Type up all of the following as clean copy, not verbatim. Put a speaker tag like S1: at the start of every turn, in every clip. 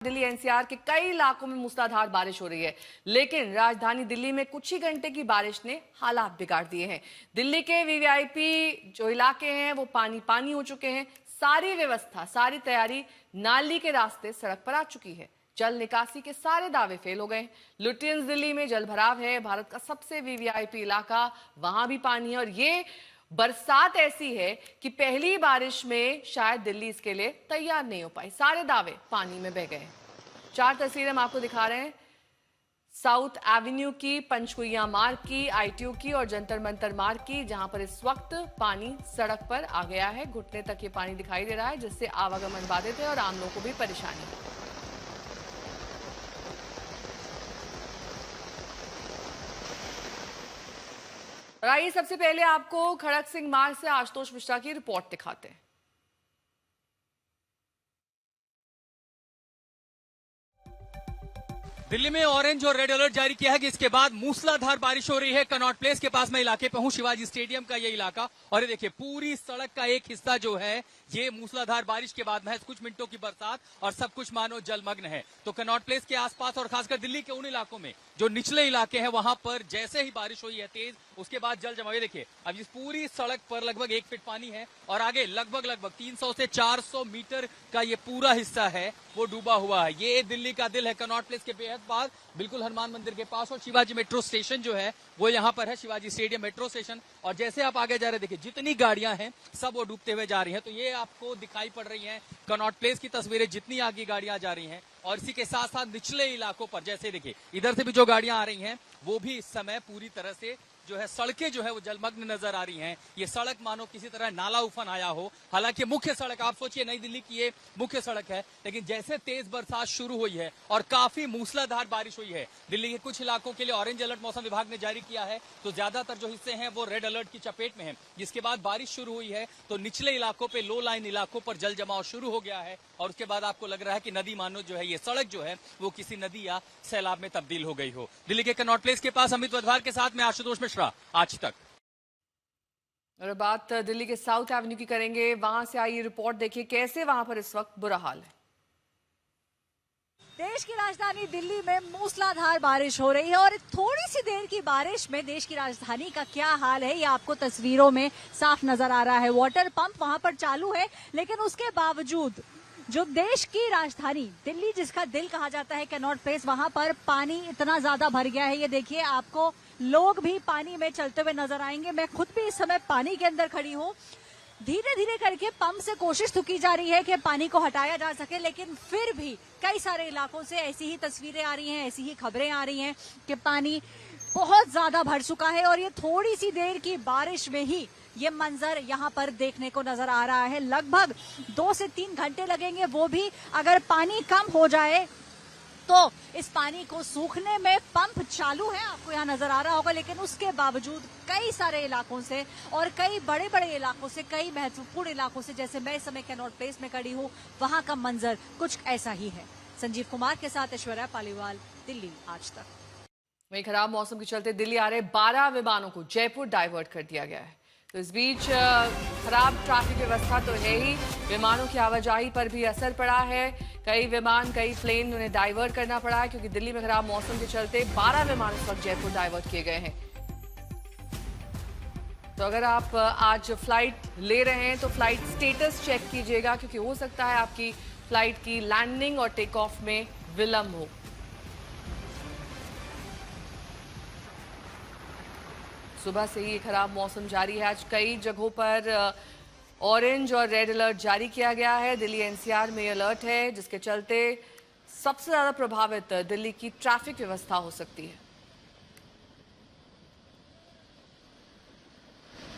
S1: Delhi NCR के कई इलाकों में मूसलाधार बारिश हो रही है, लेकिन राजधानी दिल्ली में कुछ ही घंटे की बारिश ने हालात बिगाड़ दिए हैं। दिल्ली के वीवीआईपी जो इलाके हैं वो पानी पानी हो चुके हैं। सारी व्यवस्था, सारी तैयारी नाली के रास्ते सड़क पर आ चुकी है। जल निकासी के सारे दावे फेल हो गए। लुटियंस दिल्ली में जल भराव है। भारत का सबसे वीवीआईपी इलाका, वहां भी पानी है और ये बरसात ऐसी है कि पहली बारिश में शायद दिल्ली इसके लिए तैयार नहीं हो पाई। सारे दावे पानी में बह गए। 4 तस्वीरें हम आपको दिखा रहे हैं, साउथ एवेन्यू की, पंचकुइया मार्ग की, आईटीयू की और जंतर मंतर मार्ग की, जहां पर इस वक्त पानी सड़क पर आ गया है। घुटने तक ये पानी दिखाई दे रहा है, जिससे आवागमन बाधित है और आम लोगों को भी परेशानी है। और आइए सबसे पहले आपको खड़क सिंह मार्ग से आशुतोष मिश्रा की रिपोर्ट दिखाते हैं।
S2: दिल्ली में ऑरेंज और रेड अलर्ट जारी किया है कि इसके बाद मूसलाधार बारिश हो रही है। कनॉट प्लेस के पास मैं इलाके पे हूं, शिवाजी स्टेडियम का ये इलाका, और ये देखिए पूरी सड़क का एक हिस्सा जो है ये मूसलाधार बारिश के बाद महज कुछ मिनटों की बरसात और सब कुछ मानो जलमग्न है। तो कनॉट प्लेस के आसपास और खासकर दिल्ली के उन इलाकों में जो निचले इलाके हैं वहां पर जैसे ही बारिश हुई है तेज, उसके बाद जल जमाव। देखिए अब इस पूरी सड़क पर लगभग 1 फीट पानी है और आगे लगभग 300 से 400 मीटर का ये पूरा हिस्सा है वो डूबा हुआ है। ये दिल्ली का दिल है, कनॉट प्लेस के बेहद पास, बिल्कुल हनुमान मंदिर के पास, और शिवाजी मेट्रो स्टेशन जो है वो यहाँ पर है, शिवाजी स्टेडियम मेट्रो स्टेशन। और जैसे आप आगे जा रहे हैं देखिए जितनी गाड़ियां हैं सब वो डूबते हुए जा रही हैं। तो ये आपको दिखाई पड़ रही हैं कनॉट प्लेस की तस्वीरें, जितनी आगे गाड़ियां जा रही हैं। और इसी के साथ साथ निचले इलाकों पर जैसे देखिए इधर से भी जो गाड़ियां आ रही हैं वो भी इस समय पूरी तरह से जो है सड़कें जो है वो जलमग्न नजर आ रही हैं। ये सड़क मानो किसी तरह नाला उफान आया हो। हालांकि मुख्य सड़क, आप सोचिए नई दिल्ली की ये मुख्य सड़क है, लेकिन जैसे तेज बरसात शुरू हुई है और काफी मूसलाधार बारिश हुई है, दिल्ली के कुछ इलाकों के लिए ऑरेंज अलर्ट मौसम विभाग ने जारी किया है। तो ज्यादातर जो हिस्से हैं वो रेड अलर्ट की चपेट में हैं। जिसके बाद बारिश शुरू हुई है तो निचले इलाकों पे, लो लाइन इलाकों पर जल जमाव शुरू हो गया है और उसके बाद आपको लग रहा है कि नदी मानो जो है ये सड़क जो है वो किसी नदी या सैलाब में तब्दील हो गई हो। दिल्ली के कनॉट प्लेस के पास अमित वधवार के साथ में आशुतोष मिश्रा, आज तक।
S1: और बात दिल्ली के साउथ एवेन्यू की करेंगे, वहां से आई रिपोर्ट देखिए कैसे वहां पर इस वक्त बुरा हाल है।
S3: देश की राजधानी दिल्ली में मूसलाधार बारिश हो रही है और थोड़ी सी देर की बारिश में देश की राजधानी का क्या हाल है ये आपको तस्वीरों में साफ नजर आ रहा है। वाटर पंप वहां पर चालू है, लेकिन उसके बावजूद जो देश की राजधानी दिल्ली, जिसका दिल कहा जाता है कनॉट प्लेस, वहां पर पानी इतना ज्यादा भर गया है। ये देखिए आपको लोग भी पानी में चलते हुए नजर आएंगे। मैं खुद भी इस समय पानी के अंदर खड़ी हूँ। धीरे धीरे करके पंप से कोशिश तो की जा रही है कि पानी को हटाया जा सके, लेकिन फिर भी कई सारे इलाकों से ऐसी ही तस्वीरें आ रही हैं, ऐसी ही खबरें आ रही हैं कि पानी बहुत ज्यादा भर चुका है। और ये थोड़ी सी देर की बारिश में ही ये मंजर यहाँ पर देखने को नजर आ रहा है। लगभग 2 से 3 घंटे लगेंगे, वो भी अगर पानी कम हो जाए तो इस पानी को सूखने में। पंप चालू है, आपको यहाँ नजर आ रहा होगा, लेकिन उसके बावजूद कई सारे इलाकों से और कई बड़े बड़े इलाकों से, कई महत्वपूर्ण इलाकों से, जैसे मैं इस समय कनॉट प्लेस में खड़ी हूँ, वहां का मंजर कुछ ऐसा ही है। संजीव कुमार के साथ ऐश्वर्या पालीवाल, दिल्ली आज तक।
S1: वहीं खराब मौसम के चलते दिल्ली आ रहे 12 विमानों को जयपुर डाइवर्ट कर दिया गया है। तो इस बीच खराब ट्रैफिक व्यवस्था तो है ही, विमानों की आवाजाही पर भी असर पड़ा है। कई विमान, कई प्लेन उन्हें डाइवर्ट करना पड़ा है, क्योंकि दिल्ली में खराब मौसम के चलते 12 विमान इस वक्त जयपुर डाइवर्ट किए गए हैं। तो अगर आप आज फ्लाइट ले रहे हैं तो फ्लाइट स्टेटस चेक कीजिएगा, क्योंकि हो सकता है आपकी फ्लाइट की लैंडिंग और टेक ऑफ में विलंब हो। सुबह से ही खराब मौसम जारी है। आज कई जगहों पर ऑरेंज और रेड अलर्ट जारी किया गया है। दिल्ली एनसीआर में अलर्ट है, जिसके चलते सबसे ज्यादा प्रभावित दिल्ली की ट्रैफिक व्यवस्था हो सकती है।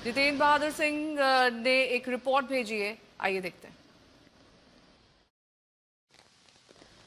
S1: जितेंद्र बहादुर सिंह ने एक रिपोर्ट भेजी है, आइए देखते हैं।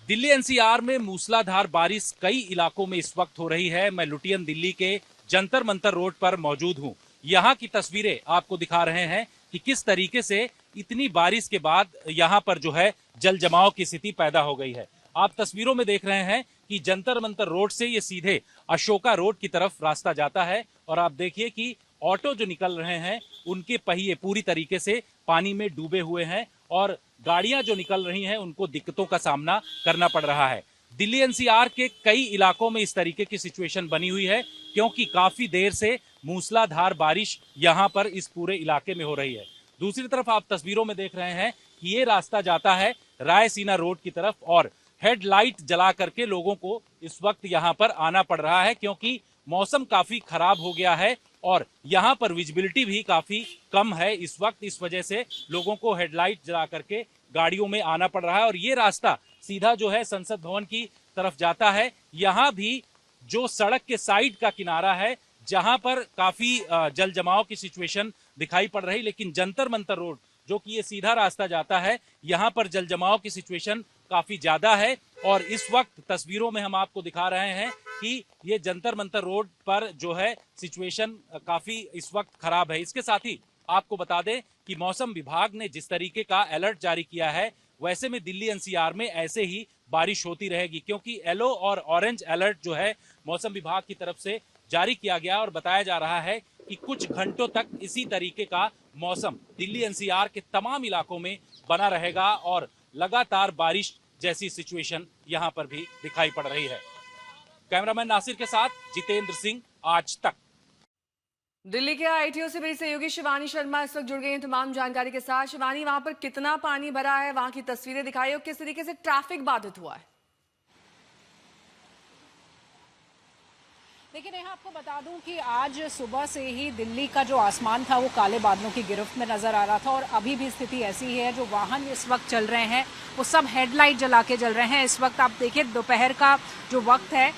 S4: दिल्ली एनसीआर में मूसलाधार बारिश कई इलाकों में इस वक्त हो रही है। मैं लुटियन दिल्ली के जंतर मंतर रोड पर मौजूद हूं। यहां की तस्वीरें आपको दिखा रहे हैं कि किस तरीके से इतनी बारिश के बाद यहां पर जो है जल जमाव की स्थिति पैदा हो गई है। आप तस्वीरों में देख रहे हैं कि जंतर मंतर रोड से ये सीधे अशोका रोड की तरफ रास्ता जाता है और आप देखिए कि ऑटो जो निकल रहे हैं उनके पहिए पूरी तरीके से पानी में डूबे हुए हैं और गाड़ियां जो निकल रही हैं उनको दिक्कतों का सामना करना पड़ रहा है। दिल्ली एनसीआर के कई इलाकों में इस तरीके की सिचुएशन बनी हुई है क्योंकि काफी देर से मूसलाधार बारिश यहां पर इस पूरे इलाके में हो रही है। दूसरी तरफ आप तस्वीरों में देख रहे हैं कि ये रास्ता जाता है रायसीना रोड की तरफ और हेडलाइट जला करके लोगों को इस वक्त यहां पर आना पड़ रहा है क्योंकि मौसम काफी खराब हो गया है और यहां पर विजिबिलिटी भी काफी कम है इस वक्त। इस वजह से लोगों को हेडलाइट जला करके गाड़ियों में आना पड़ रहा है और ये रास्ता सीधा जो है संसद भवन की तरफ जाता है। यहां भी जो सड़क के साइड का किनारा है जहां पर काफी जल जमाव की सिचुएशन दिखाई पड़ रही, लेकिन जंतर मंतर रोड जो कि ये सीधा रास्ता जाता है यहां पर जल जमाव की सिचुएशन काफी ज्यादा है। और इस वक्त तस्वीरों में हम आपको दिखा रहे हैं कि ये जंतर मंतर रोड पर जो है सिचुएशन काफी इस वक्त खराब है। इसके साथ ही आपको बता दें कि मौसम विभाग ने जिस तरीके का अलर्ट जारी किया है वैसे में दिल्ली एनसीआर में ऐसे ही बारिश होती रहेगी क्योंकि येलो और ऑरेंज अलर्ट जो है मौसम विभाग की तरफ से जारी किया गया और बताया जा रहा है कि कुछ घंटों तक इसी तरीके का मौसम दिल्ली एनसीआर के तमाम इलाकों में बना रहेगा और लगातार बारिश जैसी सिचुएशन यहां पर भी दिखाई पड़ रही है। कैमरामैन नासिर के साथ जितेंद्र सिंह, आज तक।
S1: दिल्ली के आईटीओ से मेरी सहयोगी शिवानी शर्मा इस वक्त जुड़ गई हैं तमाम जानकारी के साथ। शिवानी, वहां पर कितना पानी भरा है, वहां की तस्वीरें दिखाई और किस तरीके से ट्रैफिक बाधित हुआ है?
S3: लेकिन यहाँ आपको बता दूं कि आज सुबह से ही दिल्ली का जो आसमान था वो काले बादलों की गिरफ्त में नजर आ रहा था और अभी भी स्थिति ऐसी है। जो वाहन इस वक्त चल रहे हैं वो सब हेडलाइट जला के चल रहे हैं। इस वक्त आप देखिए दोपहर का जो वक्त है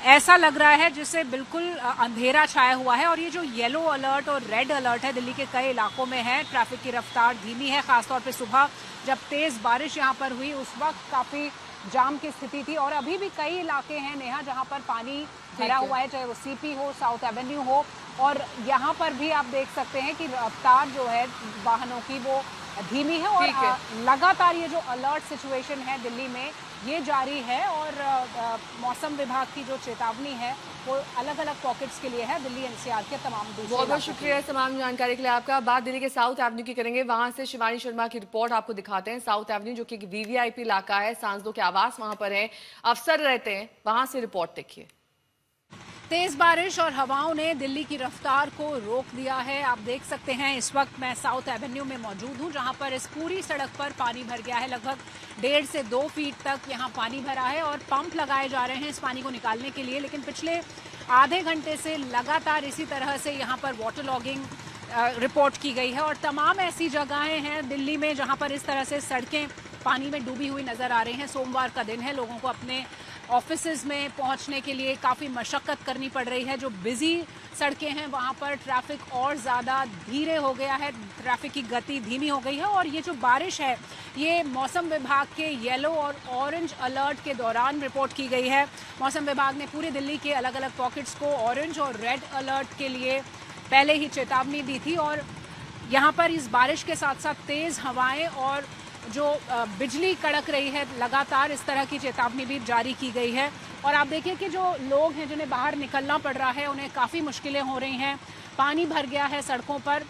S3: ऐसा लग रहा है जिससे बिल्कुल अंधेरा छाया हुआ है और ये जो येलो अलर्ट और रेड अलर्ट है दिल्ली के कई इलाकों में है। ट्रैफिक की रफ्तार धीमी है, खासतौर पे सुबह जब तेज बारिश यहाँ पर हुई उस वक्त काफी जाम की स्थिति थी और अभी भी कई इलाके हैं नेहा जहाँ पर पानी भरा हुआ है, चाहे वो सीपी हो, साउथ एवेन्यू हो। और यहाँ पर भी आप देख सकते हैं कि रफ्तार जो है वाहनों की वो धीमी है और लगातार ये जो अलर्ट सिचुएशन है दिल्ली में ये जारी है और मौसम विभाग की जो चेतावनी है वो अलग अलग पॉकेट्स के लिए है दिल्ली एनसीआर के तमाम।
S1: बहुत बहुत शुक्रिया इस तमाम जानकारी के लिए आपका। बात दिल्ली के साउथ एवेन्यू की करेंगे, वहां से शिवानी शर्मा की रिपोर्ट आपको दिखाते हैं। साउथ एवेन्यू जो कि वीवीआईपी इलाका है, सांसदों के आवास वहां पर है, अफसर रहते हैं, वहां से रिपोर्ट देखिए।
S3: तेज बारिश और हवाओं ने दिल्ली की रफ्तार को रोक दिया है। आप देख सकते हैं इस वक्त मैं साउथ एवेन्यू में मौजूद हूं जहां पर इस पूरी सड़क पर पानी भर गया है। लगभग 1.5 से 2 फीट तक यहां पानी भरा है और पंप लगाए जा रहे हैं इस पानी को निकालने के लिए। लेकिन पिछले आधे घंटे से लगातार इसी तरह से यहां पर वाटर लॉगिंग रिपोर्ट की गई है और तमाम ऐसी जगहें हैं दिल्ली में जहां पर इस तरह से सड़कें पानी में डूबी हुई नजर आ रही हैं। सोमवार का दिन है, लोगों को अपने ऑफिसेज में पहुंचने के लिए काफ़ी मशक्कत करनी पड़ रही है। जो बिजी सड़कें हैं वहां पर ट्रैफिक और ज़्यादा धीरे हो गया है, ट्रैफिक की गति धीमी हो गई है। और ये जो बारिश है ये मौसम विभाग के येलो और ऑरेंज अलर्ट के दौरान रिपोर्ट की गई है। मौसम विभाग ने पूरे दिल्ली के अलग अलग पॉकेट्स को ऑरेंज और रेड अलर्ट के लिए पहले ही चेतावनी दी थी और यहाँ पर इस बारिश के साथ साथ तेज़ हवाएं और जो बिजली कड़क रही है लगातार इस तरह की चेतावनी भी जारी की गई है। और आप देखिए कि जो लोग हैं जिन्हें बाहर निकलना पड़ रहा है उन्हें काफ़ी मुश्किलें हो रही हैं, पानी भर गया है सड़कों पर।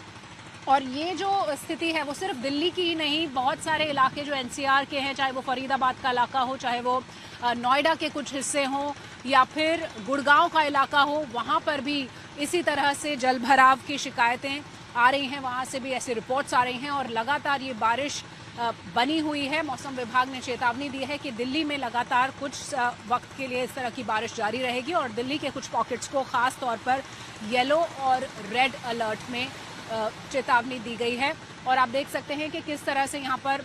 S3: और ये जो स्थिति है वो सिर्फ दिल्ली की ही नहीं, बहुत सारे इलाके जो एनसीआर के हैं, चाहे वो फरीदाबाद का इलाका हो, चाहे वो नोएडा के कुछ हिस्से हों या फिर गुड़गांव का इलाका हो, वहाँ पर भी इसी तरह से जल भराव की शिकायतें आ रही हैं। वहाँ से भी ऐसी रिपोर्ट्स आ रही हैं और लगातार ये बारिश बनी हुई है। मौसम विभाग ने चेतावनी दी है कि दिल्ली में लगातार कुछ वक्त के लिए इस तरह की बारिश जारी रहेगी और दिल्ली के कुछ पॉकेट्स को खास तौर पर येलो और रेड अलर्ट में चेतावनी दी गई है। और आप देख सकते हैं कि किस तरह से यहाँ पर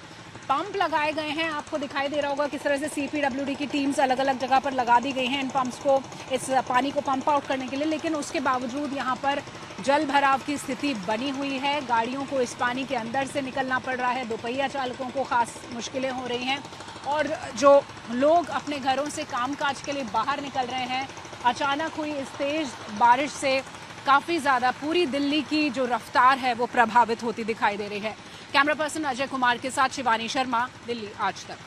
S3: पंप लगाए गए हैं। आपको दिखाई दे रहा होगा किस तरह से सीपीडब्ल्यूडी की टीम्स अलग अलग जगह पर लगा दी गई हैं इन पंप्स को, इस पानी को पंप आउट करने के लिए। लेकिन उसके बावजूद यहाँ पर जल भराव की स्थिति बनी हुई है। गाड़ियों को इस पानी के अंदर से निकलना पड़ रहा है, दोपहिया चालकों को खास मुश्किलें हो रही हैं और जो लोग अपने घरों से कामकाज के लिए बाहर निकल रहे हैं, अचानक हुई इस तेज बारिश से काफ़ी ज़्यादा पूरी दिल्ली की जो रफ्तार है वो प्रभावित होती दिखाई दे रही है। कैमरा पर्सन अजय कुमार के साथ शिवानी शर्मा, दिल्ली आज तक।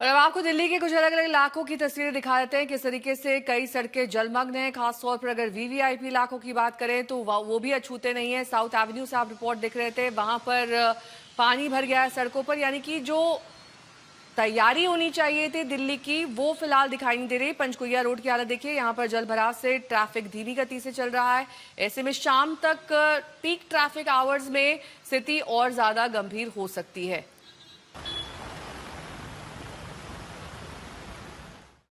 S1: और अब आपको दिल्ली के कुछ अलग अलग इलाकों की तस्वीरें दिखा देते हैं किस तरीके से कई सड़कें जलमग्न हैं। खासतौर पर अगर वीवीआईपी इलाकों की बात करें तो वो भी अछूते नहीं है। साउथ एवेन्यू से आप रिपोर्ट देख रहे थे, वहां पर पानी भर गया है सड़कों पर, यानी कि जो तैयारी होनी चाहिए थी दिल्ली की वो फिलहाल दिखाई नहीं दे रही। पंचकुइया रोड की हालत देखिए, यहाँ पर जल भराव से ट्रैफिक धीमी गति से चल रहा है। ऐसे में शाम तक पीक ट्रैफिक आवर्स में स्थिति और ज्यादा गंभीर हो सकती है।